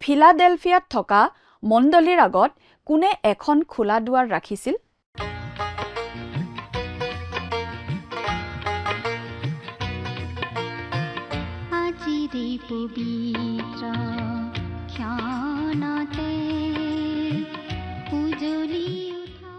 ফিলাডেলফিয়াত থকা মণ্ডলীৰ আগত কোনে এখন খোলা দুৱাৰ ৰাখিছিল আজিৰে পবিত্ৰ ক্ষণতে উজলি উঠা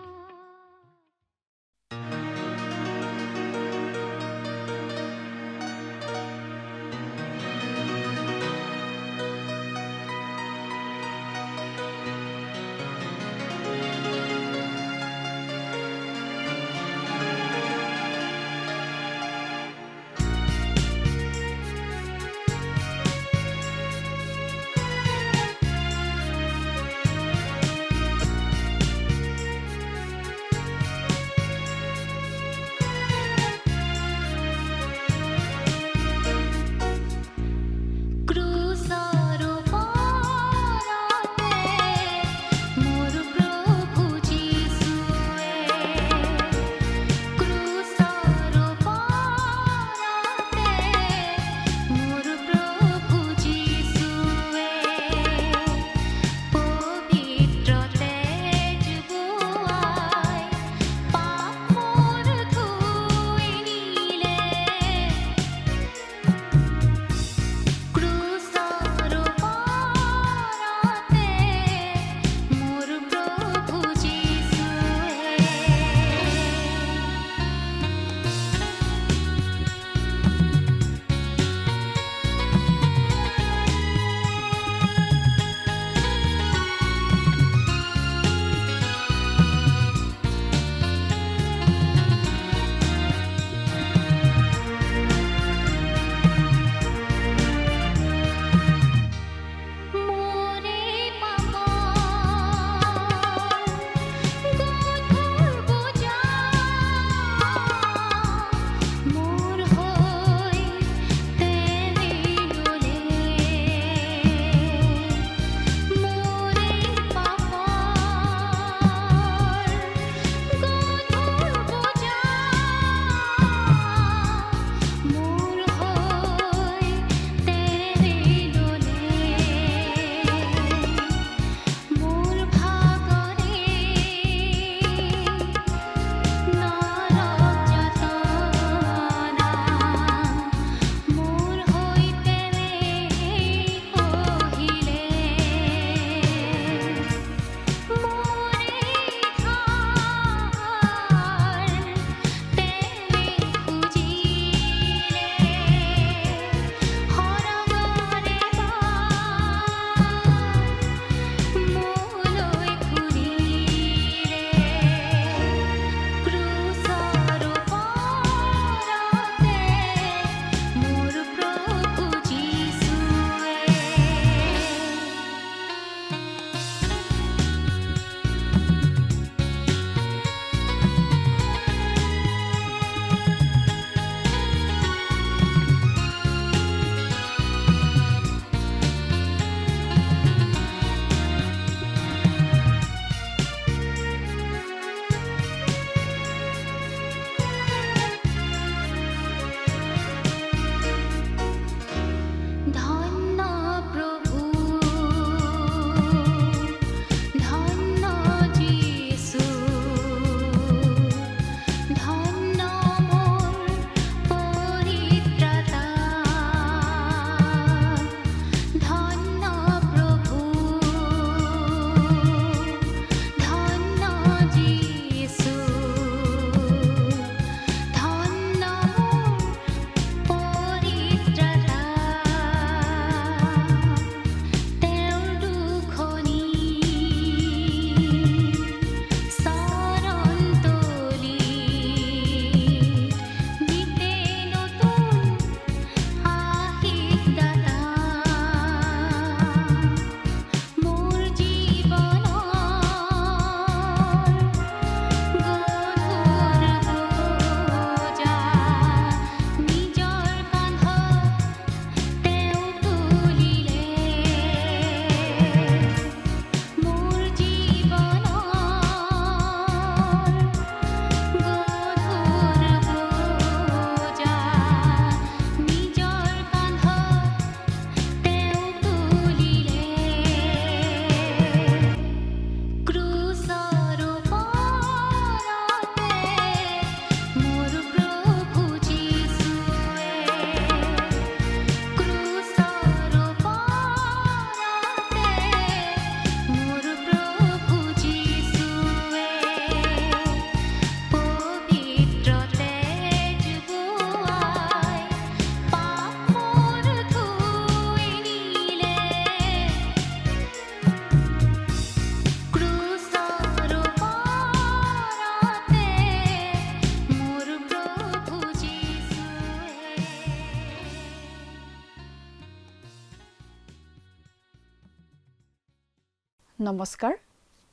নমস্কাৰ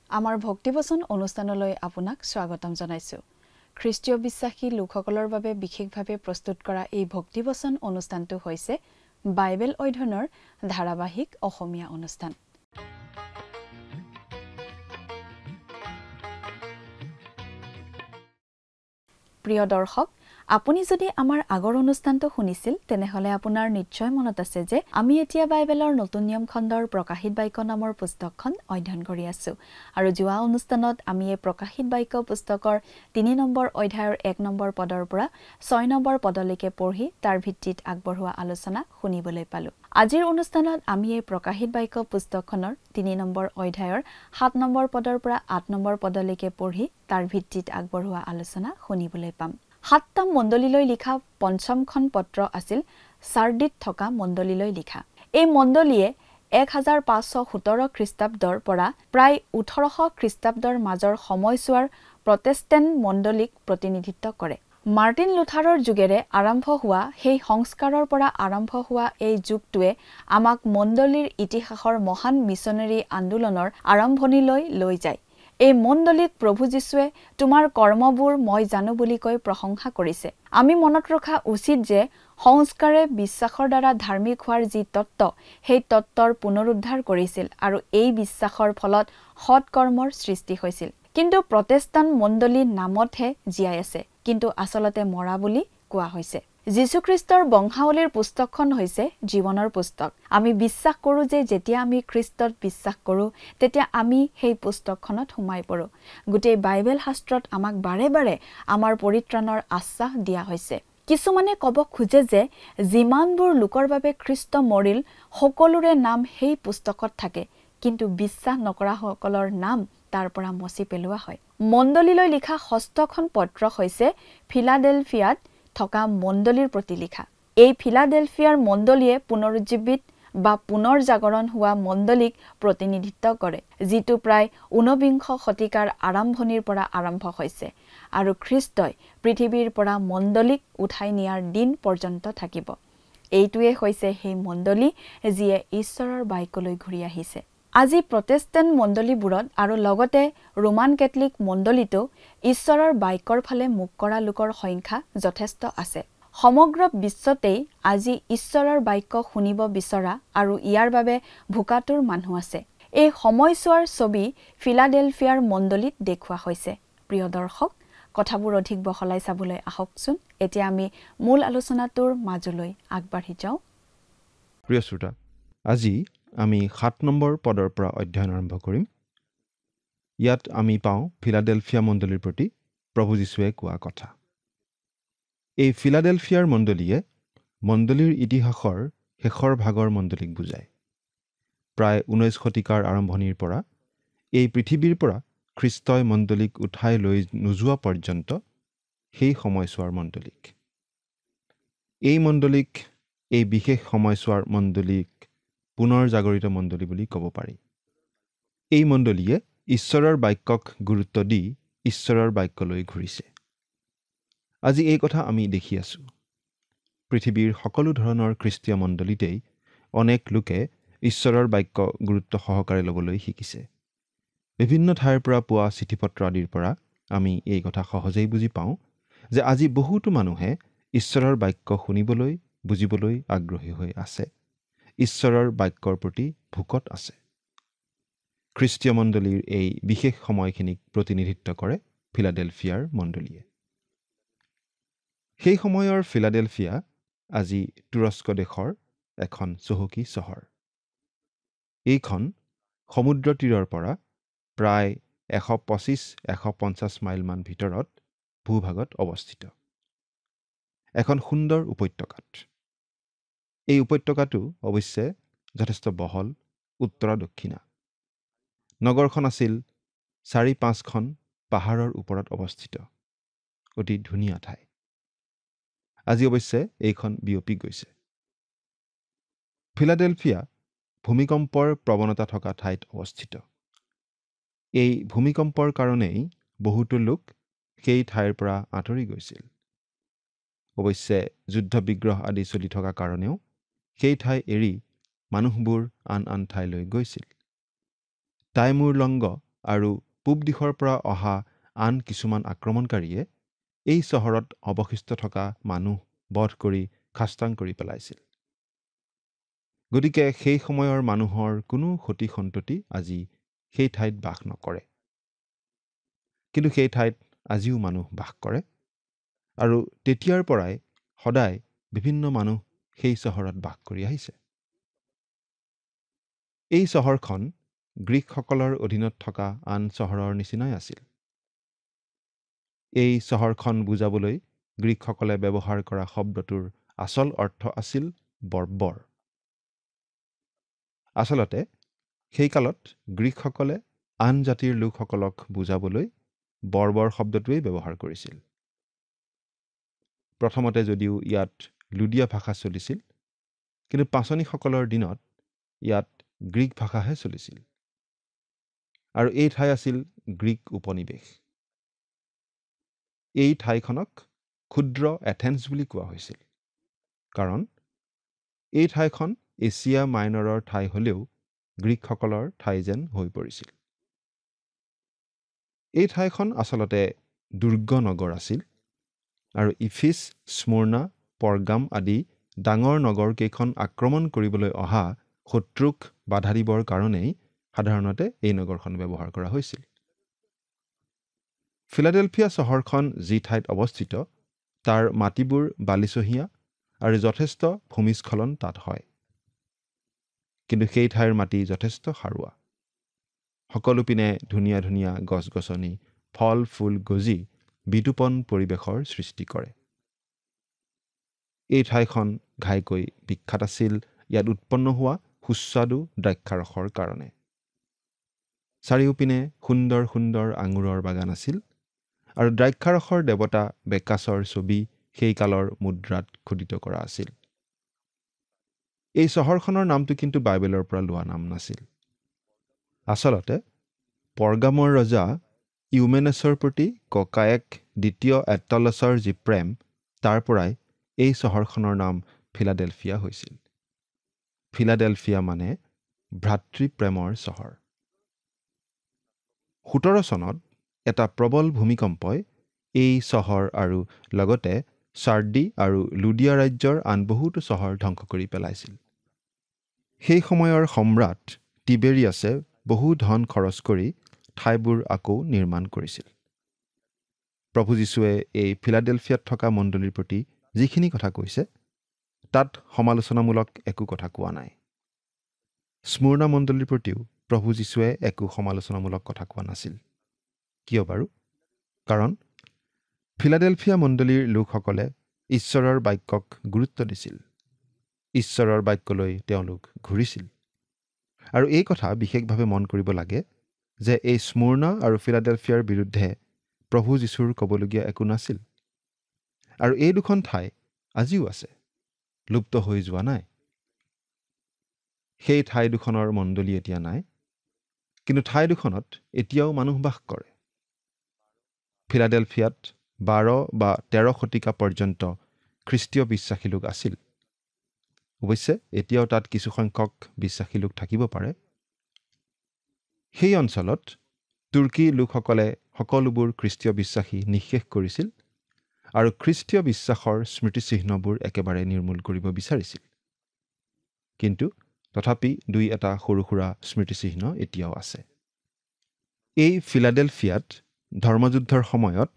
আমাৰ ভক্তিবচন অনুষ্ঠানলৈ আপোনাক স্বাগতম জনাইছো খ্ৰীষ্টীয় বিশ্বাসী লোকসকলৰ বাবে বিশেষভাৱে প্ৰস্তুত কৰা এই ভক্তিবচন অনুষ্ঠানটো হৈছে বাইবেল অধ্যয়নৰ ধাৰাবাহিক অসমীয়া অনুষ্ঠান প্ৰিয় দৰ্শক আপুনি যদি আমাৰ আগৰ অনুষ্ঠানটো শুনিছিল তেনেহলে আপোনাৰ নিশ্চয় মনত আছে যে আমি এতিয়া বাইবেলৰ নতুন নিয়ম খণ্ডৰ প্ৰকাশিত বাক্য নামৰ পুস্তকখন অধ্যয়ন কৰি আছো আৰু যোৱা অনুষ্ঠানত আমি এই প্ৰকাশিত বাক্য পুস্তকৰ ৩ নম্বৰ অধ্যায়ৰ ১ নম্বৰ পদৰ পৰা ৬ নম্বৰ পদলৈকে পঢ়ি তাৰ ভিত্তিত আগবঢ়োৱা আলোচনা শুনিবলৈ পালো আজিৰ অনুষ্ঠানত আমি এই প্ৰকাশিত বাক্য পুস্তকখনৰ ৩ নম্বৰ অধ্যায়ৰ ৭ নম্বৰ পদৰ পৰা ৮ নম্বৰ পদলৈকে পঢ়ি তাৰ ভিত্তিত আগবঢ়োৱা আলোচনা শুনিবলৈ পাম ৭টা মণ্ডলীলৈ লিখা পঞ্চমখন পত্ৰ আছিল সাৰ্ডিত থকা মণ্ডলীলৈ লিখা এই মণ্ডলীয়ে 1517 খ্ৰীষ্টাব্দৰ পৰা প্ৰায় 1800 খ্ৰীষ্টাব্দৰ মাজৰ সময়ছোৱাৰ প্ৰটেষ্টেণ্ট মণ্ডলীক প্ৰতিনিধিত্ব কৰে মাৰ্টিন লুথাৰৰ যুগেৰে আৰম্ভ হোৱা সেই সংস্কাৰৰ পৰা আৰম্ভ হোৱা এই যুগটোৱে আমাক মণ্ডলীৰ ইতিহাসৰ মহান মিছনেৰী আন্দোলনৰ আৰম্ভণিলৈ লৈ যায় এই মণ্ডলীক প্ৰভু যীশুৱে তোমাৰ কৰ্মবোৰ মই জানো বুলি কৈ প্ৰশংসা কৰিছে আমি মনত ৰখা উচিত যে সংস্কাৰে বিশ্বাসৰ দ্বাৰা ধাৰ্মিক হোৱাৰ যি তত্ত্ব সেই তত্ত্বৰ পুনৰুদ্ধাৰ কৰিছিল আৰু এই বিশ্বাসৰ ফলত সৎ কৰ্মৰ সৃষ্টি হৈছিল কিন্তু প্ৰটেষ্টাণ্ট মণ্ডলী নামতহে জীয়াই আছে কিন্তু আচলতে মৰা বুলি কোৱা হৈছে যীশুখ্ৰীষ্টৰ বংশাৱলীৰ পুস্তকখন হৈছে জীৱনৰ পুস্তক আমি বিশ্বাস কৰো যে যেতিয়া আমি খ্ৰীষ্টত বিশ্বাস কৰো তেতিয়া আমি সেই পুস্তকখনত সোমাই পৰো গোটেই বাইবেল শাস্ত্ৰত আমাক বাৰে বাৰে আমাৰ পৰিত্ৰাণৰ আশ্বাস দিয়া হৈছে কিছুমানে ক'ব খোজে যে যিমানবোৰ লোকৰ বাবে খ্ৰীষ্ট মৰিল সকলোৰে নাম সেই পুস্তকত থাকে কিন্তু বিশ্বাস নকৰা সকলৰ নাম তাৰ পৰা মচি পেলোৱা হয় মণ্ডলীলৈ লিখা ৬খন পত্ৰ হৈছে ফিলাডেলফিয়াত থকা মণ্ডলীৰ প্ৰতি লিখা এই ফিলাডেলফিয়াৰ মণ্ডলীয়ে পুনৰুজ্জীৱিত বা পুনৰ জাগৰণ হোৱা মণ্ডলীক প্ৰতিনিধিত্ব কৰে যিটো প্ৰায় ঊনবিংশ শতিকাৰ আৰম্ভণিৰ পৰা আৰম্ভ হৈছে আৰু খ্ৰীষ্টই পৃথিৱীৰ পৰা মণ্ডলীক উঠাই নিয়াৰ দিন পৰ্যন্ত থাকিব এইটোৱে হৈছে সেই মণ্ডলী যিয়ে ঈশ্বৰৰ বাক্যলৈ ঘূৰি আহিছে আজি প্ৰটেষ্টেণ্ট মণ্ডলীবোৰত আৰু লগতে ৰোমান কেথলিক মণ্ডলীতো ঈশ্বৰৰ বাক্যৰ ফালে মুখ কৰা লোকৰ সংখ্যা যথেষ্ট আছে সমগ্ৰ বিশ্বতেই আজি ঈশ্বৰৰ বাক্য শুনিব বিচৰা আৰু ইয়াৰ বাবে ভোকাতুৰ মানুহ আছে এই সময়ছোৱাৰ ছবি ফিলাডেলফিয়াৰ মণ্ডলীত দেখুওৱা হৈছে প্ৰিয় দৰ্শক কথাবোৰ অধিক বহলাই চাবলৈ আহকচোন এতিয়া আমি মূল আলোচনাটোৰ মাজলৈ আগবাঢ়ি যাওঁ প্ৰিয় শ্ৰোতা আজি আমি ৭ নম্বৰ পদৰ পৰা অধ্যয়ন আৰম্ভ কৰিম ইয়াত আমি পাওঁ ফিলাডেলফিয়া মণ্ডলীৰ প্ৰতি প্ৰভু যীশুৱে কোৱা কথা এই ফিলাডেলফিয়াৰ মণ্ডলীয়ে মণ্ডলীৰ ইতিহাসৰ শেষৰ ভাগৰ মণ্ডলীক বুজায় প্ৰায় 19 শতিকাৰ আৰম্ভণিৰ পৰা এই পৃথিৱীৰ পৰা খ্ৰীষ্টই মণ্ডলীক উঠাই লৈ নোযোৱা পৰ্যন্ত সেই সময়ছোৱাৰ মণ্ডলীক এই মণ্ডলীক এই বিশেষ সময়ছোৱাৰ মণ্ডলীক পুনৰ জাগৰিত মণ্ডলী বুলি ক'ব পাৰি এই মণ্ডলীয়ে ঈশ্বৰৰ বাক্যক গুৰুত্ব দি ঈশ্বৰৰ বাক্যলৈ ঘূৰিছে আজি এই কথা আমি দেখি আছো পৃথিৱীৰ সকলো ধৰণৰ খ্ৰীষ্টীয় মণ্ডলীতেই অনেক লোকে ঈশ্বৰৰ বাক্য গুৰুত্ব সহকাৰে ল'বলৈ শিকিছে বিভিন্ন ঠাইৰ পৰা পোৱা চিঠিপত্ৰ আদিৰ পৰা আমি এই কথা সহজেই বুজি পাওঁ যে আজি বহুতো মানুহে ঈশ্বৰৰ বাক্য শুনিবলৈ বুজিবলৈ আগ্ৰহী হৈ আছে ঈশ্বৰৰ বাক্যৰ প্ৰতি ভোকত আছে খ্ৰীষ্টীয় মণ্ডলীৰ এই বিশেষ সময়খিনিক প্ৰতিনিধিত্ব কৰে ফিলাডেলফিয়াৰ মণ্ডলীয়ে সেই সময়ৰ ফিলাডেলফিয়া আজি তুৰস্ক দেশৰ এখন চহকী চহৰ এইখন সমুদ্ৰ তীৰৰ পৰা প্ৰায় 125-150 মাইলমান ভিতৰত ভূভাগত অৱস্থিত এখন সুন্দৰ উপত্যকাত এই উপত্যকাটো অৱশ্যে যথেষ্ট বহল উত্তৰ দক্ষিণা নগৰখন আছিল 4-5খন পাহাৰৰ ওপৰত অৱস্থিত অতি ধুনীয়া ঠাই আজি অৱশ্যে এইখন বিয়পি গৈছে ফিলাডেলফিয়া ভূমিকম্পৰ প্ৰৱণতা থকা ঠাইত অৱস্থিত এই ভূমিকম্পৰ কাৰণেই বহুতো লোক সেই ঠাইৰ পৰা আঁতৰি গৈছিল অৱশ্যে যুদ্ধ বিগ্ৰহ আদি চলি থকা কাৰণেও সেই ঠাই এৰি মানুহবোৰ আন ঠাইলৈ গৈছিল টাইমুৰলংগ আৰু পূব দিশৰ পৰা অহা আন কিছুমান আক্ৰমণকাৰীয়ে এই চহৰত অৱশিষ্ট থকা মানুহ বধ কৰি খাস্তাং কৰি পেলাইছিল। গতিকে সেই সময়ৰ মানুহৰ কোনো সতি সন্ততি আজি সেই ঠাইত বাস নকৰে। কিন্তু সেই ঠাইত আজিও মানুহ বাস কৰে আৰু তেতিয়াৰ পৰাই সদায় বিভিন্ন মানুহ সেই চহৰত বাস কৰি আহিছে। এই চহৰখন গ্ৰীকসকলৰ অধীনত থকা আন চহৰৰ নিচিনাই আছিল। এই চহৰখন বুজাবলৈ গ্ৰীকসকলে ব্যৱহাৰ কৰা শব্দটোৰ আচল অৰ্থ আছিল বৰ্বৰ। আচলতে সেই কালত গ্ৰীকসকলে আন জাতিৰ লোকসকলক বুজাবলৈ বৰ্বৰ শব্দটোৱেই ব্যৱহাৰ কৰিছিল। প্ৰথমতে যদিও ইয়াত লুডিয়া ভাষা চলিছিল, কিন্তু পাচনিসকলৰ দিনত ইয়াত গ্ৰীক ভাষাহে চলিছিল। আৰু এই ঠাই আছিল গ্ৰীক উপনিৱেশ। এই ঠাইখনক ক্ষুদ্ৰ এথেন্স বুলি কোৱা হৈছিল, কাৰণ এই ঠাইখন এছিয়া মাইনৰৰ ঠাই হ'লেও গ্ৰীকসকলৰ ঠাই যেন হৈ পৰিছিল। এই ঠাইখন আচলতে দুৰ্গ নগৰ আছিল আৰু ইফিছ, স্মুৰ্ণা, পৰ্গাম আদি ডাঙৰ নগৰকেইখন আক্ৰমণ কৰিবলৈ অহা শত্ৰুক বাধা দিবৰ কাৰণেই সাধাৰণতে এই নগৰখন ব্যৱহাৰ কৰা হৈছিল। ফিলাডেলফিয়া চহৰখন যি ঠাইত অৱস্থিত তাৰ মাটিবোৰ বালিচহীয়া আৰু যথেষ্ট ভূমিস্খলন তাত হয়। কিন্তু সেই ঠাইৰ মাটি যথেষ্ট সাৰুৱা। সকলো পিনে ধুনীয়া ধুনীয়া গছ-গছনি, ফল ফুল গজি বিতোপন পৰিৱেশৰ সৃষ্টি কৰে। এই ঠাইখন ঘাইকৈ বিখ্যাত আছিল ইয়াত উৎপন্ন হোৱা সুস্বাদু দ্ৰাক্ষাৰসৰ কাৰণে। চাৰিওপিনে সুন্দৰ সুন্দৰ আঙুৰৰ বাগান আছিল আৰু দ্ৰাক্ষাৰসৰ দেৱতা বেকাছৰ ছবি সেই কালৰ মুদ্ৰাত খোদিত কৰা আছিল। এই চহৰখনৰ নামটো কিন্তু বাইবেলৰ পৰা লোৱা নাম নাছিল। আচলতে পৰ্গামৰ ৰজা ইউমেনেছৰ প্ৰতি ককায়েক দ্বিতীয় এট্টালাছৰ যি প্ৰেম, তাৰ পৰাই এই চহৰখনৰ নাম ফিলাডেলফিয়া হৈছিল। ফিলাডেলফিয়া মানে ভ্ৰাতৃপ্ৰেমৰ চহৰ। 17 চনত এটা প্ৰবল ভূমিকম্পই এই চহৰ আৰু লগতে চাৰ্ডি আৰু লুডিয়া ৰাজ্যৰ আন বহুতো চহৰ ধ্বংস কৰি পেলাইছিল। সেই সময়ৰ সম্ৰাট টিবেৰিয়াছে বহু ধন খৰচ কৰি ঠাইবোৰ আকৌ নিৰ্মাণ কৰিছিল। প্ৰভু যীশুৱে এই ফিলাডেলফিয়াত থকা মণ্ডলীৰ প্ৰতি যিখিনি কথা কৈছে, তাত সমালোচনামূলক একো কথা কোৱা নাই। স্মুৰ্ণা মণ্ডলীৰ প্ৰতিও প্ৰভু যীশুৱে একো সমালোচনামূলক কথা কোৱা নাছিল। কিয় বাৰু? কাৰণ ফিলাডেলফিয়া মণ্ডলীৰ লোকসকলে ঈশ্বৰৰ বাক্যক গুৰুত্ব দিছিল। ঈশ্বৰৰ বাক্যলৈ তেওঁলোক ঘূৰিছিল। আৰু এই কথা বিশেষভাৱে মন কৰিব লাগে যে এই স্মুৰ্ণা আৰু ফিলাডেলফিয়াৰ বিৰুদ্ধে প্ৰভু যীশুৰ ক'বলগীয়া একো নাছিল। আৰু এই দুখন ঠাই আজিও আছে, লুপ্ত হৈ যোৱা নাই। সেই ঠাই দুখনৰ মণ্ডলী এতিয়া নাই, কিন্তু ঠাই দুখনত এতিয়াও মানুহ বাস কৰে। ফিলাডেলফিয়াত 12 বা 13 শতিকা পৰ্যন্ত খ্ৰীষ্টীয় বিশ্বাসী লোক আছিল। অৱশ্যে এতিয়াও তাত কিছুসংখ্যক বিশ্বাসী লোক থাকিব পাৰে। সেই অঞ্চলত তুৰ্কী লোকসকলে সকলোবোৰ খ্ৰীষ্টীয় বিশ্বাসী নিঃশেষ কৰিছিল আৰু খ্ৰীষ্টীয় বিশ্বাসৰ স্মৃতিচিহ্নবোৰ একেবাৰে নিৰ্মূল কৰিব বিচাৰিছিল। কিন্তু তথাপি দুই এটা সৰু সুৰা স্মৃতিচিহ্ন এতিয়াও আছে। এই ফিলাডেলফিয়াত ধৰ্মযুদ্ধৰ সময়ত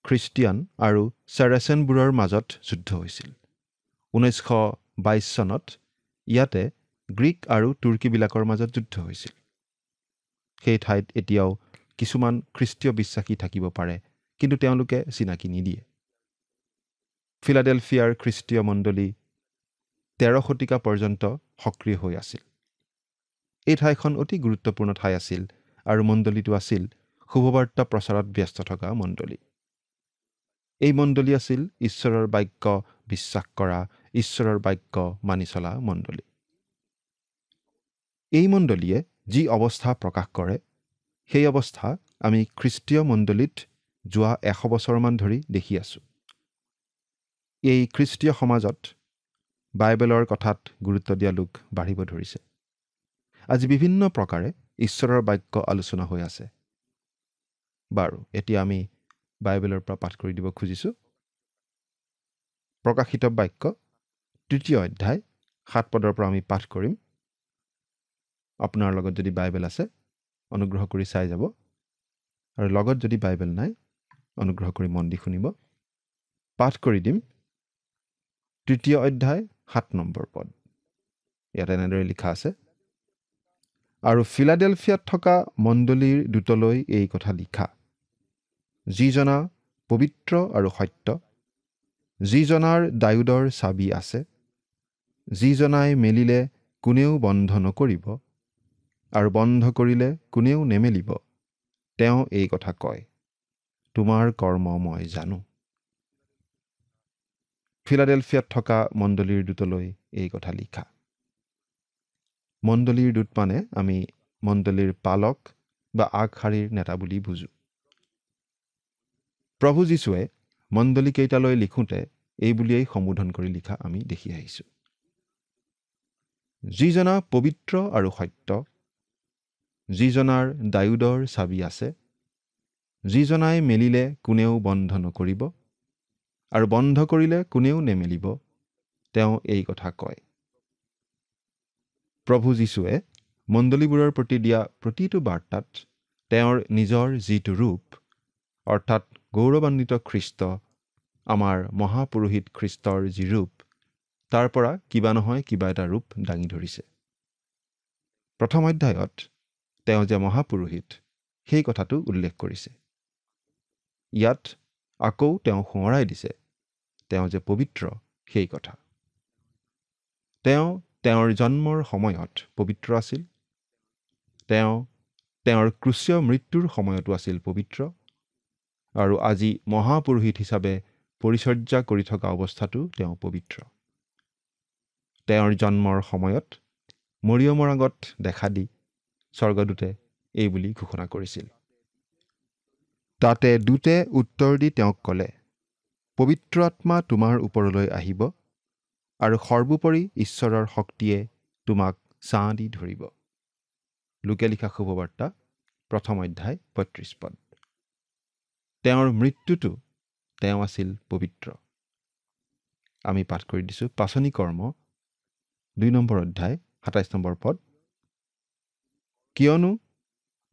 খ্ৰীষ্টিয়ান আৰু চাৰাচেনবোৰৰ মাজত যুদ্ধ হৈছিল। 1922 চনত ইয়াতে গ্ৰীক আৰু তুৰ্কীবিলাকৰ মাজত যুদ্ধ হৈছিল। সেই ঠাইত এতিয়াও কিছুমান খ্ৰীষ্টীয় বিশ্বাসী থাকিব পাৰে, কিন্তু তেওঁলোকে চিনাকি নিদিয়ে। ফিলাডেলফিয়াৰ খ্ৰীষ্টীয় মণ্ডলী 13 শতিকা পৰ্যন্ত সক্ৰিয় হৈ আছিল। এই ঠাইখন অতি গুৰুত্বপূৰ্ণ ঠাই আছিল আৰু মণ্ডলীটো আছিল শুভবাৰ্তা প্ৰচাৰত ব্যস্ত থকা মণ্ডলী। এই মণ্ডলী আছিল ঈশ্বৰৰ বাক্য বিশ্বাস কৰা, ঈশ্বৰৰ বাক্য মানি চলা মণ্ডলী। এই মণ্ডলীয়ে যি অৱস্থা প্ৰকাশ কৰে, সেই অৱস্থা আমি খ্ৰীষ্টীয় মণ্ডলীত যোৱা 100 বছৰমান ধৰি দেখি আছোঁ। এই খ্ৰীষ্টীয় সমাজত বাইবেলৰ কথাত গুৰুত্ব দিয়া লোক বাঢ়িব ধৰিছে আজি বিভিন্ন প্ৰকাৰে ঈশ্বৰৰ বাক্য আলোচনা হৈ আছে। বাৰু এতিয়া আমি বাইবেলৰ পৰা পাঠ কৰি দিব খুজিছোঁ। প্ৰকাশিত বাক্য ৩ অধ্যায় ৭ পদৰ পৰা আমি পাঠ কৰিম। আপোনাৰ লগত যদি বাইবেল আছে অনুগ্ৰহ কৰি চাই যাব, আৰু লগত যদি বাইবেল নাই অনুগ্ৰহ কৰি মন দি শুনিব। পাঠ কৰি দিম ৩ অধ্যায় ৭ নম্বৰ পদ। ইয়াত এনেদৰে লিখা আছে, আৰু ফিলাডেলফিয়াত থকা মণ্ডলীৰ দূতলৈ এই কথা লিখা, যিজনা পবিত্ৰ আৰু সত্য, যিজনাৰ দায়ুদৰ চাবি আছে, যিজনাই মেলিলে কোনেও বন্ধ নকৰিব, আৰু বন্ধ কৰিলে কোনেও নেমেলিব, তেওঁ এই কথা কয়, তোমাৰ কৰ্ম মই জানো। ফিলাডেলফিয়াত থকা মণ্ডলীৰ দূতলৈ এই কথা লিখা। মণ্ডলীৰ দূত মানে আমি মণ্ডলীৰ পালক বা আগশাৰীৰ নেতা বুলি বুজো। প্ৰভু যীশুৱে মণ্ডলীকেইটালৈ লিখোঁতে এই বুলিয়েই সম্বোধন কৰি লিখা আমি দেখি আহিছোঁ। যিজনা পবিত্ৰ আৰু সত্য, যিজনাৰ দায়ুদৰ চাবি আছে, যিজনাই মেলিলে কোনেও বন্ধ নকৰিব, আৰু বন্ধ কৰিলে কোনেও নেমেলিব, তেওঁ এই কথা কয়। প্ৰভু যীশুৱে মণ্ডলীবোৰৰ প্ৰতি দিয়া প্ৰতিটো বাৰ্তাত তেওঁৰ নিজৰ যিটো ৰূপ, অৰ্থাৎ গৌৰৱান্বিত খ্ৰীষ্ট, আমাৰ মহাপুৰোহিত খ্ৰীষ্টৰ যি ৰূপ, তাৰ পৰা কিবা নহয় কিবা এটা ৰূপ দাঙি ধৰিছে। প্ৰথম অধ্যায়ত তেওঁ যে মহাপুৰোহিত সেই কথাটো উল্লেখ কৰিছে। ইয়াত আকৌ তেওঁ সোঁৱৰাই দিছে তেওঁ যে পবিত্ৰ সেই কথা। তেওঁ তেওঁৰ জন্মৰ সময়ত পবিত্ৰ আছিল, তেওঁ তেওঁৰ ক্ৰুচীয় মৃত্যুৰ সময়তো আছিল পবিত্ৰ, আৰু আজি মহাপুৰোহিত হিচাপে পৰিচৰ্যা কৰি থকা অৱস্থাতো তেওঁ পবিত্ৰ। তেওঁৰ জন্মৰ সময়ত মৰিয়মৰ আগত দেখা দি স্বৰ্গদূতে এই বুলি ঘোষণা কৰিছিল। তাতে দূতে উত্তৰ দি তেওঁক ক'লে, পবিত্ৰ আত্মা তোমাৰ ওপৰলৈ আহিব, আৰু সৰ্বোপৰি ঈশ্বৰৰ শক্তিয়ে তোমাক ছাঁ দি ধৰিব। লোকে লিখা শুভবাৰ্তা ১ অধ্যায় ৩৫ পদ। তেওঁৰ মৃত্যুটো তেওঁ আছিল পবিত্ৰ। আমি পাঠ কৰি দিছোঁ পাচনি কৰ্ম ২ নম্বৰ অধ্যায় ২৭ নম্বৰ পদ। কিয়নো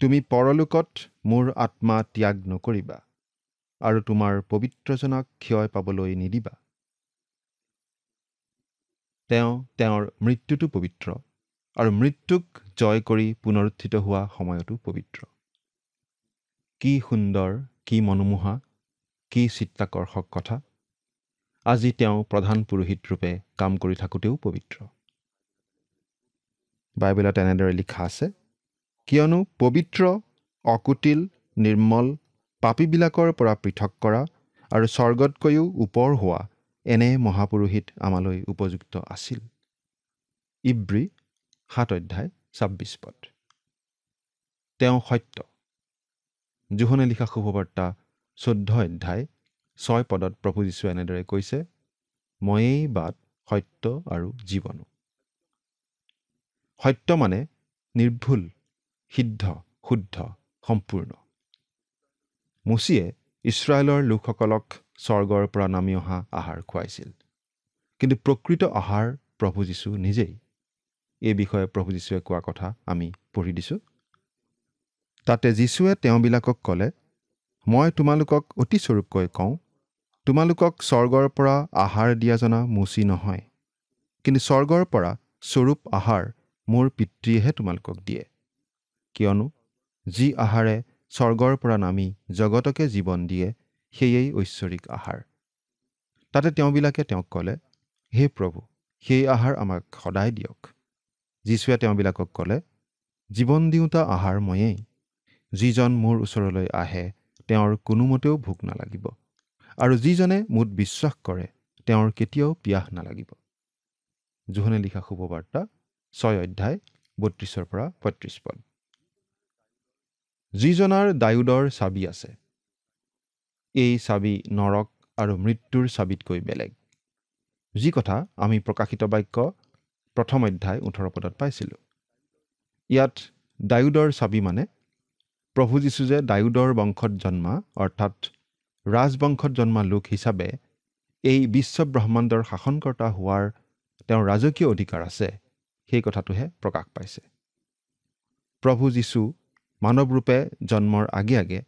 তুমি পৰলোকত মোৰ আত্মা ত্যাগ নকৰিবা, আৰু তোমাৰ পবিত্ৰজনক ক্ষয় পাবলৈ নিদিবা। তেওঁ তেওঁৰ মৃত্যুটো পবিত্ৰ, আৰু মৃত্যুক জয় কৰি পুনৰুত্থিত হোৱা সময়তো পবিত্ৰ। কি সুন্দৰ, কি মনোমোহা, কি চিত্তাকৰ্ষক কথা। আজি তেওঁ প্ৰধান পুৰোহিত ৰূপে কাম কৰি থাকোঁতেও পবিত্ৰ। বাইবেলত এনেদৰে লিখা আছে, কিয়নো পবিত্ৰ, অকুটিল, নিৰ্মল, পাপীবিলাকৰ পৰা পৃথক কৰা আৰু স্বৰ্গতকৈও ওপৰ হোৱা এনে মহাপুৰোহিত আমালৈ উপযুক্ত আছিল। ইব্ৰী ৭ অধ্যায় ২৬ পদ। তেওঁ সত্য। যোহনে লিখা শুভবাৰ্তা ১৪ অধ্যায় ৬ পদত প্ৰভু যীশুৱে এনেদৰে কৈছে, ময়েই বাট, সত্য আৰু জীৱনো। সত্য মানে নিৰ্ভুল, সিদ্ধ, শুদ্ধ, সম্পূৰ্ণ। মোচীয়ে ইছৰাইলৰ লোকসকলক স্বৰ্গৰ পৰা নামি অহা আহাৰ খুৱাইছিল, কিন্তু প্ৰকৃত আহাৰ প্ৰভু যীশু নিজেই। এই বিষয়ে প্ৰভু যীশুৱে কোৱা কথা আমি পঢ়ি দিছোঁ। তাতে যীশুৱে তেওঁবিলাকক ক'লে, মই তোমালোকক অতি স্বৰূপকৈ কওঁ, তোমালোকক স্বৰ্গৰ পৰা আহাৰ দিয়া জনা মোচী নহয়, কিন্তু স্বৰ্গৰ পৰা স্বৰূপ আহাৰ মোৰ পিতৃয়েহে তোমালোকক দিয়ে। কিয়নো যি আহাৰে স্বৰ্গৰ পৰা নামি জগতকে জীৱন দিয়ে, সেয়েই ঐশ্বৰিক আহাৰ। তাতে তেওঁবিলাকে তেওঁক ক'লে, হে প্ৰভু, সেই আহাৰ আমাক সদায় দিয়ক। যীশুৱে তেওঁবিলাকক ক'লে, জীৱন দিওঁতা আহাৰ ময়েই। যিজন মোৰ ওচৰলৈ আহে তেওঁৰ কোনোমতেও ভোক নালাগিব, আৰু যিজনে মোত বিশ্বাস কৰে তেওঁৰ কেতিয়াও পিয়াহ নালাগিব। যোহনে লিখা শুভবাৰ্তা ৬ অধ্যায় ৩২ পৰা ৩৫ পদ। যিজনাৰ দায়ুদৰ চাবি আছে, এই চাবি নৰক আৰু মৃত্যুৰ চাবিতকৈ বেলেগ। যি কথা আমি প্ৰকাশিত বাক্য ১ অধ্যায় ১৮ পদত পাইছিলোঁ। ইয়াত ডায়ুদৰ চাবি মানে প্ৰভু যীশু যে ডায়ুদৰ বংশত জন্মা অৰ্থাৎ ৰাজবংশত জন্মা লোক হিচাপে এই বিশ্ব ব্ৰহ্মাণ্ডৰ শাসনকৰ্তা হোৱাৰ তেওঁৰ ৰাজকীয় অধিকাৰ আছে, সেই কথাটোহে প্ৰকাশ পাইছে। প্ৰভু যীশু মানৱৰূপে জন্মৰ আগে আগে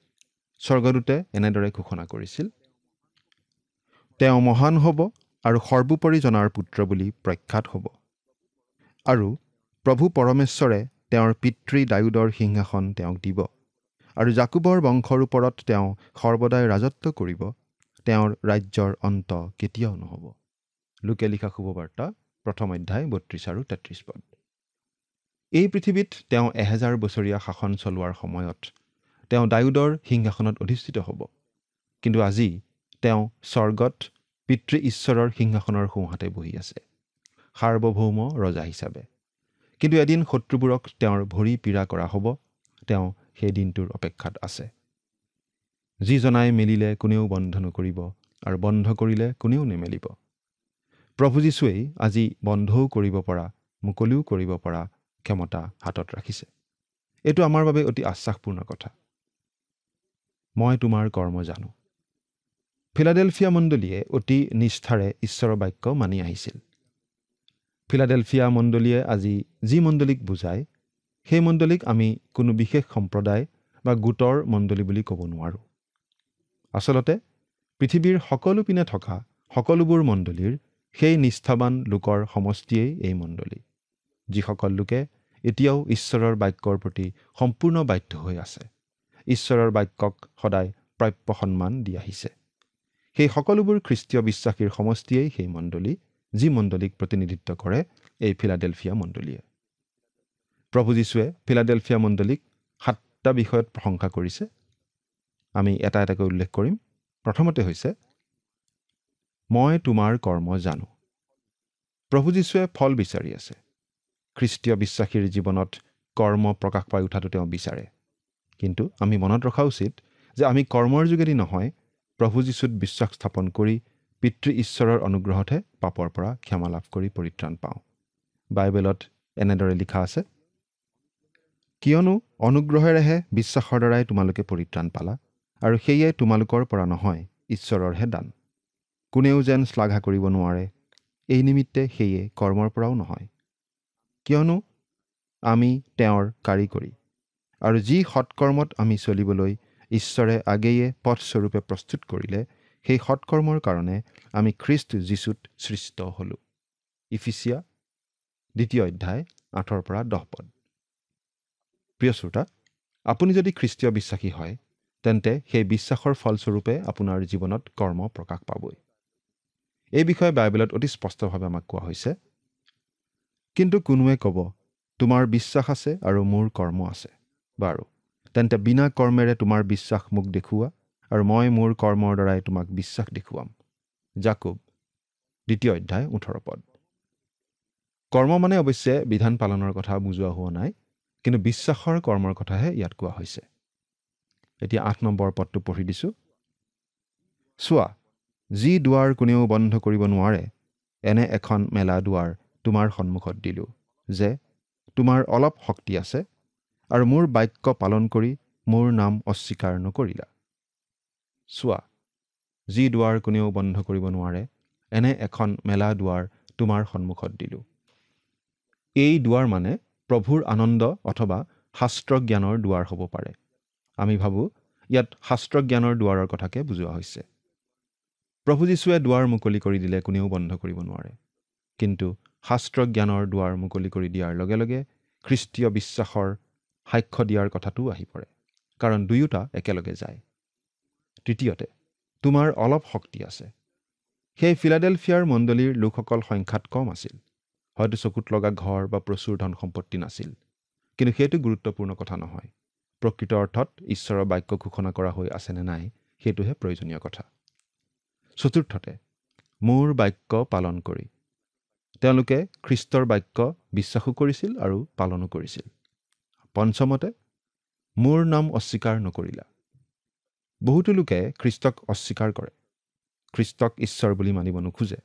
স্বৰ্গদূতে এনেদৰে ঘোষণা কৰিছিল, তেওঁ মহান হ'ব আৰু সৰ্বোপৰি জনাৰ পুত্ৰ বুলি প্ৰখ্যাত হ'ব। আৰু প্ৰভু পৰমেশ্বৰে তেওঁৰ পিতৃ ডায়ুদৰ সিংহাসন তেওঁক দিব আৰু জাকুবৰ বংশৰ ওপৰত তেওঁ সৰ্বদাই ৰাজত্ব কৰিব, তেওঁৰ ৰাজ্যৰ অন্ত কেতিয়াও নহ'ব। লোকে লিখা শুভবাৰ্তা 1 অধ্যায় 32 আৰু 33 পদ। এই পৃথিৱীত তেওঁ 1000 বছৰীয়া শাসন চলোৱাৰ সময়ত তেওঁ ডায়ুদৰ সিংহাসনত অধিষ্ঠিত হ'ব, কিন্তু আজি তেওঁ স্বৰ্গত পিতৃ ঈশ্বৰৰ সিংহাসনৰ সোঁহাতে বহি আছে সাৰ্বভৌম ৰজা হিচাপে। কিন্তু এদিন শত্ৰুবোৰক তেওঁৰ ভৰি পীড়া কৰা হ'ব, তেওঁ সেই দিনটোৰ অপেক্ষাত আছে। যিজনাই মেলিলে কোনেও বন্ধ নকৰিব আৰু বন্ধ কৰিলে কোনেও নেমেলিব। প্ৰভু যীশুৱেই আজি বন্ধও কৰিব পৰা, মুকলিও কৰিব পৰা ক্ষমতা হাতত ৰাখিছে। এইটো আমাৰ বাবে অতি আশ্বাসপূৰ্ণ কথা। মই তোমাৰ কৰ্ম জানো। ফিলাডেলফিয়া মণ্ডলীয়ে অতি নিষ্ঠাৰে ঈশ্বৰৰ বাক্য মানি আহিছিল। ফিলাডেলফিয়া মণ্ডলীয়ে আজি যি মণ্ডলীক বুজায়, সেই মণ্ডলীক আমি কোনো বিশেষ সম্প্ৰদায় বা গোটৰ মণ্ডলী বুলি ক'ব নোৱাৰোঁ। আচলতে পৃথিৱীৰ সকলো পিনে থকা সকলোবোৰ মণ্ডলীৰ সেই নিষ্ঠাবান লোকৰ সমষ্টিয়েই এই মণ্ডলী, যিসকল লোকে এতিয়াও ঈশ্বৰৰ বাক্যৰ প্ৰতি সম্পূৰ্ণ বাধ্য হৈ আছে, ঈশ্বৰৰ বাক্যক সদায় প্ৰাপ্য সন্মান দি আহিছে। সেই সকলোবোৰ খ্ৰীষ্টীয় বিশ্বাসীৰ সমষ্টিয়েই সেই মণ্ডলী, যি মণ্ডলীক প্ৰতিনিধিত্ব কৰে এই ফিলাডেলফিয়া মণ্ডলীয়ে। প্ৰভু যীশুৱে ফিলাডেলফিয়া মণ্ডলীক 7টা বিষয়ত প্ৰশংসা কৰিছে। আমি এটা এটাকৈ উল্লেখ কৰিম। প্ৰথমতে হৈছে, মই তোমাৰ কৰ্ম জানো। প্ৰভু যীশুৱে ফল বিচাৰি আছে। খ্ৰীষ্টীয় বিশ্বাসীৰ জীৱনত কৰ্ম প্ৰকাশ পাই উঠাটো তেওঁ বিচাৰে। কিন্তু আমি মনত ৰখা উচিত যে আমি কৰ্মৰ যোগেদি নহয়, প্ৰভু যীশুত বিশ্বাস স্থাপন কৰি পিতৃ ঈশ্বৰৰ অনুগ্ৰহতহে পাপৰ পৰা ক্ষমা লাভ কৰি পৰিত্ৰাণ পাওঁ। বাইবেলত এনেদৰে লিখা আছে, কিয়নো অনুগ্ৰহেৰেহে বিশ্বাসৰ দ্বাৰাই তোমালোকে পৰিত্ৰাণ পালা, আৰু সেয়ে তোমালোকৰ পৰা নহয়, ঈশ্বৰৰহে দান। কোনেও যেন শ্লাঘা কৰিব নোৱাৰে, এই নিমিত্তে সেয়ে কৰ্মৰ পৰাও নহয়। কিয়নো আমি তেওঁৰ কাৰিকৰী, আৰু যি সৎকৰ্মত আমি চলিবলৈ ঈশ্বৰে আগেয়ে পথস্বৰূপে প্ৰস্তুত কৰিলে, সেই সৎকৰ্মৰ কাৰণে আমি খ্ৰীষ্ট যীশুত সৃষ্ট হ'লোঁ। ইফিচিয়া 2 অধ্যায় 8 পৰা 10 পদ। প্ৰিয় শ্ৰোতা, আপুনি যদি খ্ৰীষ্টীয় বিশ্বাসী হয়, তেন্তে সেই বিশ্বাসৰ ফলস্বৰূপে আপোনাৰ জীৱনত কৰ্ম প্ৰকাশ পাবই। এই বিষয়ে বাইবেলত অতি স্পষ্টভাৱে আমাক কোৱা হৈছে, কিন্তু কোনোৱে ক'ব, তোমাৰ বিশ্বাস আছে আৰু মোৰ কৰ্ম আছে। বাৰু, তেন্তে বিনা কৰ্মেৰে তোমাৰ বিশ্বাস মোক দেখুওৱা, আৰু মই মোৰ কৰ্মৰ দ্বাৰাই তোমাক বিশ্বাস দেখুৱাম। জাকুব 2 অধ্যায় 18 পদ। কৰ্ম মানে অৱশ্যে বিধান পালনৰ কথা বুজোৱা হোৱা নাই, কিন্তু বিশ্বাসৰ কৰ্মৰ কথাহে ইয়াত কোৱা হৈছে। এতিয়া 8 নম্বৰ পদটো পঢ়ি দিছোঁ। চোৱা, যি দুৱাৰ কোনেও বন্ধ কৰিব নোৱাৰে, এনে এখন মেলা দুৱাৰ তোমাৰ সন্মুখত দিলোঁ, যে তোমাৰ অলপ শক্তি আছে, আৰু মোৰ বাক্য পালন কৰি মোৰ নাম অস্বীকাৰ নকৰিলা। চোৱা, যি দুৱাৰ কোনেও বন্ধ কৰিব নোৱাৰে, এনে এখন মেলা দুৱাৰ তোমাৰ সন্মুখত দিলোঁ। এই দুৱাৰ মানে প্ৰভুৰ আনন্দ অথবা শাস্ত্ৰ জ্ঞানৰ দুৱাৰ হ'ব পাৰে। আমি ভাবোঁ ইয়াত শাস্ত্ৰ জ্ঞানৰ দুৱাৰৰ কথাকে বুজোৱা হৈছে। প্ৰভু যীশুৱে দুৱাৰ মুকলি কৰি দিলে কোনেও বন্ধ কৰিব নোৱাৰে, কিন্তু শাস্ত্ৰ জ্ঞানৰ দুৱাৰ মুকলি কৰি দিয়াৰ লগে লগে খ্ৰীষ্টীয় বিশ্বাসৰ সাক্ষ্য দিয়াৰ কথাটোও আহি পৰে, কাৰণ দুয়োটা একেলগে যায়। তৃতীয়তে, তোমাৰ অলপ শক্তি আছে। সেই ফিলাডেলফিয়াৰ মণ্ডলীৰ লোকসকল সংখ্যাত কম আছিল। হয়তো চকুত লগা ঘৰ বা প্ৰচুৰ ধন সম্পত্তি নাছিল, কিন্তু সেইটো গুৰুত্বপূৰ্ণ কথা নহয়। প্ৰকৃত অৰ্থত ঈশ্বৰৰ বাক্য ঘোষণা কৰা হৈ আছে নে নাই, সেইটোহে প্ৰয়োজনীয় কথা। চতুৰ্থতে, মোৰ বাক্য পালন কৰি। তেওঁলোকে খ্ৰীষ্টৰ বাক্য বিশ্বাসো কৰিছিল আৰু পালনো কৰিছিল। পঞ্চমতে, মোৰ নাম অস্বীকাৰ নকৰিলা। বহুতো লোকে খ্ৰীষ্টক অস্বীকাৰ কৰে, খ্ৰীষ্টক ঈশ্বৰ বুলি মানিব নোখোজে।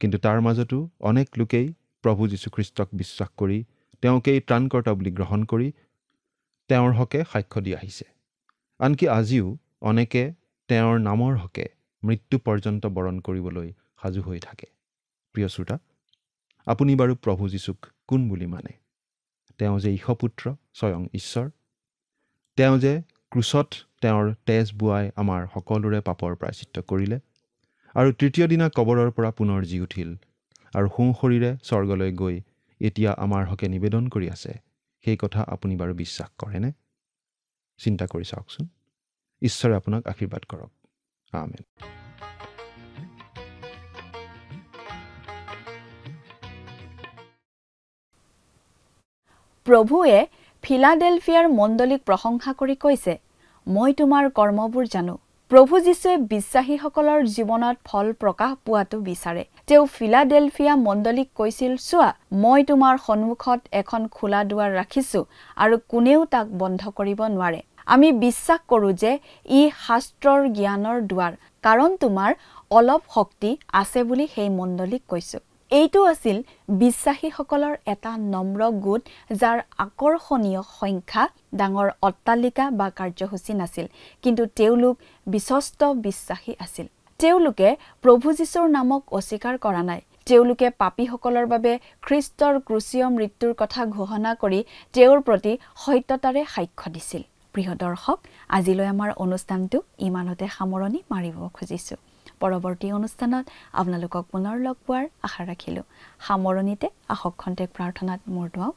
কিন্তু তাৰ মাজতো অনেক লোকেই প্ৰভু যীশুখ্ৰীষ্টক বিশ্বাস কৰি তেওঁকেই ত্ৰাণকৰ্তা বুলি গ্ৰহণ কৰি তেওঁৰ হকে সাক্ষ্য দি আহিছে। আনকি আজিও অনেকে তেওঁৰ নামৰ হকে মৃত্যু পৰ্যন্ত বৰণ কৰিবলৈ সাজু হৈ থাকে। প্ৰিয় শ্ৰোতা, আপুনি বাৰু প্ৰভু যীশুক কোন বুলি মানে? তেওঁ যে ঈশপুত্ৰ, স্বয়ং ঈশ্বৰ। তেওঁ যে ক্ৰুচত তেওঁৰ তেজ বোৱাই আমাৰ সকলোৰে পাপৰ প্ৰায়শ্চিত্ত কৰিলে আৰু তৃতীয় দিনা কবৰৰ পৰা পুনৰ জি উঠিল আৰু সোঁশৰীৰে স্বৰ্গলৈ গৈ এতিয়া আমাৰ হকে নিবেদন কৰি আছে, সেই কথা আপুনি বাৰু বিশ্বাস কৰেনে? চিন্তা কৰি চাওকচোন। ঈশ্বৰে আপোনাক আশীৰ্বাদ কৰক। আমেন। প্ৰভুৱে ফিলাডেলফিয়াৰ মণ্ডলীক প্ৰশংসা কৰি কৈছে, মই তোমাৰ কৰ্মবোৰ জানো। প্ৰভু যীশুৱে বিশ্বাসীসকলৰ জীৱনত ফল প্ৰকাশ পোৱাটো বিচাৰে। তেওঁ ফিলাডেলফিয়া মণ্ডলীক কৈছিল, চোৱা, মই তোমাৰ সন্মুখত এখন খোলা দুৱাৰ ৰাখিছো আৰু কোনেও তাক বন্ধ কৰিব নোৱাৰে। আমি বিশ্বাস কৰো যে ই শাস্ত্ৰৰ জ্ঞানৰ দুৱাৰ, কাৰণ তোমাৰ অলপ শক্তি আছে বুলি সেই মণ্ডলীক কৈছো। এইটো আছিল বিশ্বাসীসকলৰ এটা নম্ৰ গোট, যাৰ আকৰ্ষণীয় সংখ্যা, ডাঙৰ অট্টালিকা বা কাৰ্যসূচী নাছিল, কিন্তু তেওঁলোক বিশ্বস্ত বিশ্বাসী আছিল। তেওঁলোকে প্ৰভু যীশুৰ নামক অস্বীকাৰ কৰা নাই। তেওঁলোকে পাপীসকলৰ বাবে খ্ৰীষ্টৰ ক্ৰুচীয় মৃত্যুৰ কথা ঘোষণা কৰি তেওঁৰ প্ৰতি সত্যতাৰে সাক্ষ্য দিছিল। প্ৰিয় দৰ্শক, আজিলৈ আমাৰ অনুষ্ঠানটো ইমানতে সামৰণি মাৰিব খুজিছো। পৰৱৰ্তী অনুষ্ঠানত আপোনালোকক পুনৰ লগ পোৱাৰ আশা ৰাখিলোঁ। সামৰণিতে আহক খন্তেক প্ৰাৰ্থনাত মূৰ দুৱাওঁ।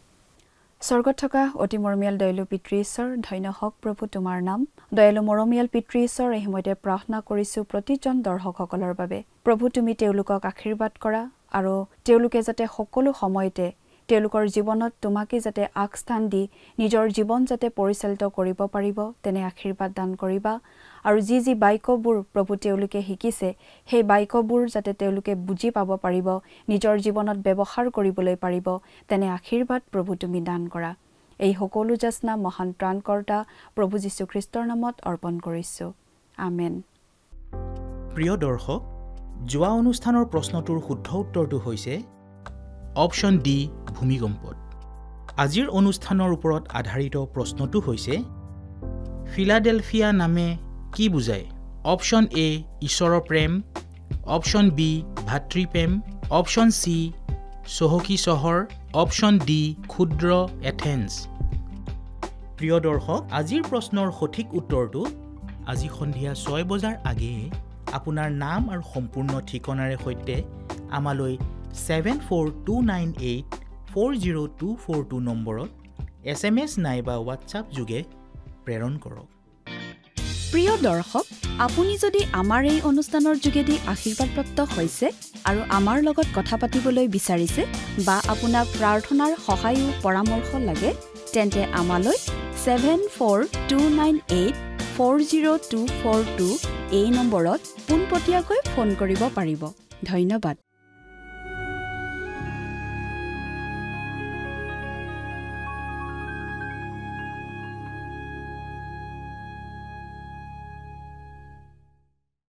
স্বৰ্গত থকা অতি মৰমীয়াল দয়ালু পিতৃ ঈশ্বৰ, ধন্য হওক প্ৰভু তোমাৰ নাম। দয়ালু মৰমীয়াল পিতৃ ঈশ্বৰ, এই সময়তে প্ৰাৰ্থনা কৰিছো প্ৰতিজন দৰ্শকসকলৰ বাবে। প্ৰভু, তুমি তেওঁলোকক আশীৰ্বাদ কৰা আৰু তেওঁলোকে যাতে সকলো সময়তে তেওঁলোকৰ জীৱনত তোমাকে যাতে আগস্থান দি নিজৰ জীৱন যাতে পৰিচালিত কৰিব পাৰিব, তেনে আশীৰ্বাদ দান কৰিবা। আৰু যি যি বাক্যবোৰ প্ৰভু তেওঁলোকে শিকিছে, সেই বাক্যবোৰ যাতে তেওঁলোকে বুজি পাব পাৰিব, নিজৰ জীৱনত ব্যৱহাৰ কৰিবলৈ পাৰিব, তেনে আশীৰ্বাদ প্ৰভু তুমি দান কৰা। এই সকলো যাচনা মহান ত্ৰাণকৰ্তা প্ৰভু যীশুখ্ৰীষ্টৰ নামত অৰ্পণ কৰিছো। আমেন। প্ৰিয় দৰ্শক, যোৱা অনুষ্ঠানৰ প্ৰশ্নটোৰ শুদ্ধ উত্তৰটো হৈছে অপশ্যন ডি, ভূমিকম্পত। আজিৰ অনুষ্ঠানৰ ওপৰত আধাৰিত প্ৰশ্নটো হৈছে ফিলাডেলফিয়া নামে কি বুজায়? অপশ্যন এ, ঈশ্বৰৰ প্ৰেম। অপশ্যন বি, ভাতৃপ্ৰেম। অপশ্যন চি, চহকী চহৰ। অপশ্যন ডি, ক্ষুদ্ৰ এথেন্স। প্ৰিয় দৰ্শক, আজিৰ প্ৰশ্নৰ সঠিক উত্তৰটো আজি সন্ধিয়া 6 বজাৰ আগেয়ে আপোনাৰ নাম আৰু সম্পূৰ্ণ ঠিকনাৰে সৈতে আমালৈ 7429840242 নম্বৰত SMS নাইবা হোৱাটছআপ যোগে প্ৰেৰণ কৰক। প্ৰিয় দৰ্শক, আপুনি যদি আমাৰ এই অনুষ্ঠানৰ যোগেদি আশীৰ্বাদপ্ৰাপ্ত হৈছে আৰু আমাৰ লগত কথা পাতিবলৈ বিচাৰিছে বা আপোনাক প্ৰাৰ্থনাৰ সহায়ো পৰামৰ্শ লাগে, তেন্তে আমালৈ 7429840242 এই নম্বৰত পোনপটীয়াকৈ ফোন কৰিব পাৰিব। ধন্যবাদ।